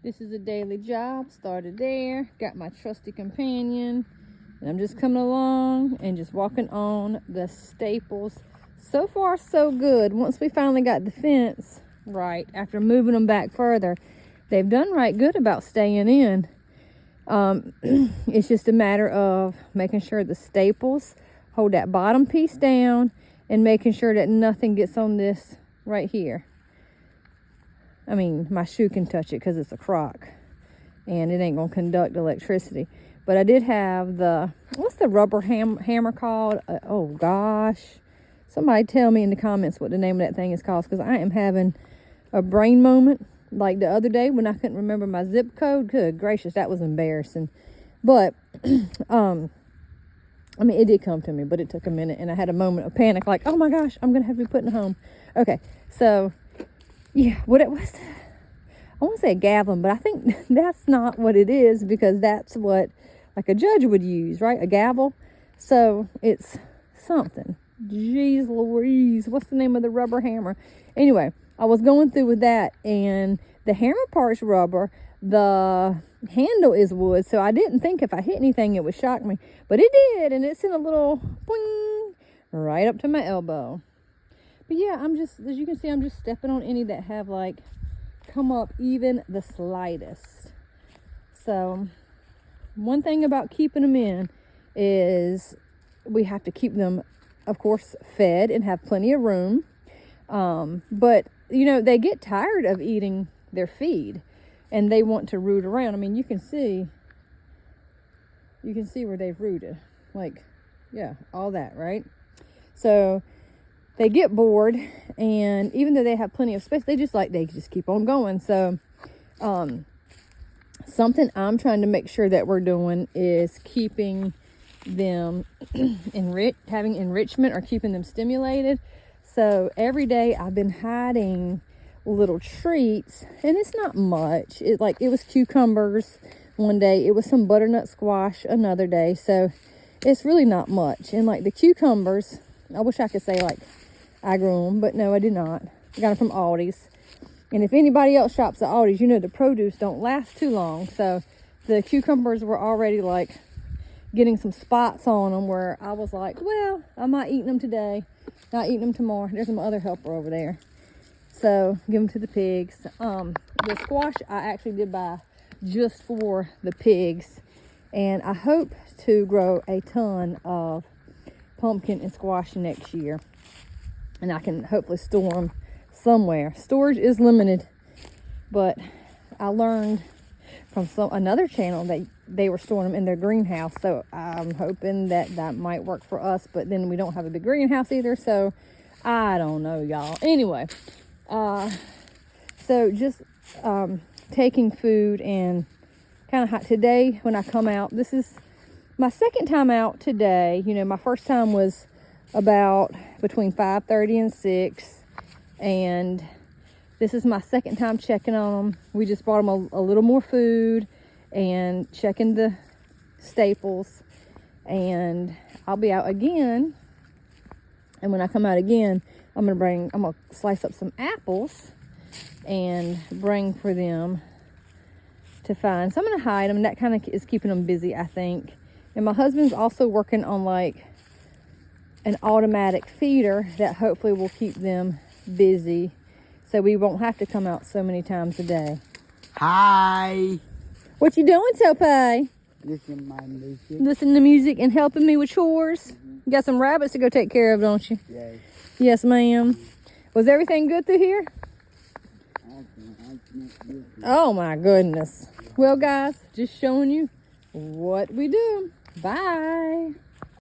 This is a daily job. Started there. Got my trusty companion. And I'm just coming along and just walking on the staples. So far, so good. Once we finally got the fence right, after moving them back further, they've done right good about staying in. It's just a matter of making sure the staples hold that bottom piece down and making sure that nothing gets on this right here. I mean, my shoe can touch it because it's a Croc and it ain't gonna conduct electricity. But I did have the, what's the rubber hammer called? Oh gosh, somebody tell me in the comments what the name of that thing is called, because I am having a brain moment. Like the other day when I couldn't remember my zip code. Good gracious, that was embarrassing. But I mean, it did come to me, but it took a minute, and I had a moment of panic, like, oh my gosh, I'm gonna have to be putting it home. Okay, so yeah, what it was, I want to say a gavel, but I think that's not what it is, because that's what like a judge would use, right? A gavel. So it's something. Jeez Louise, what's the name of the rubber hammer? Anyway, I was going through with that, and the hammer part's rubber, the handle is wood, so I didn't think if I hit anything it would shock me, but it did, and it sent a little boing right up to my elbow. But yeah, I'm just, as you can see, I'm just stepping on any that have like come up even the slightest. So one thing about keeping them in is we have to keep them, of course, fed and have plenty of room. But you know, they get tired of eating their feed and they want to root around. I mean, you can see where they've rooted, like, yeah, all that, right? So they get bored, and even though they have plenty of space, they just keep on going. So something I'm trying to make sure that we're doing is keeping them having enrichment, or keeping them stimulated. So every day I've been hiding little treats, and it's not much. It was cucumbers one day, it was some butternut squash another day. So it's really not much. And like the cucumbers, I wish I could say like I grew them, but no, I did not. I got them from Aldi's. And if anybody else shops at Aldi's, you know the produce don't last too long. So the cucumbers were already like getting some spots on them, where I was like, well, I'm not eating them today, not eating them tomorrow. There's my other helper over there. So give them to the pigs. The squash I actually did buy just for the pigs. And I hope to grow a ton of pumpkin and squash next year. And I can hopefully store them somewhere. Storage is limited, but I learned from another channel that they were storing them in their greenhouse. So I'm hoping that might work for us, but then we don't have a big greenhouse either. So I don't know, y'all. Anyway, so just taking food and kind of today when I come out, this is my second time out today. You know, my first time was about between 5:30 and 6, and this is my second time checking on them. We just brought them a little more food and checking the staples, and I'll be out again. And when I come out again, I'm gonna slice up some apples and bring for them to find. So I'm gonna hide them, and that kind of is keeping them busy, I think. And my husband's also working on like an automatic feeder that hopefully will keep them busy, so we won't have to come out so many times a day. Hi. What you doing, Tope? Listen to my music. Listening to music and helping me with chores. You got some rabbits to go take care of, don't you? Yes. Yes, ma'am. Was everything good through here? Oh my goodness. Well, guys, just showing you what we do. Bye.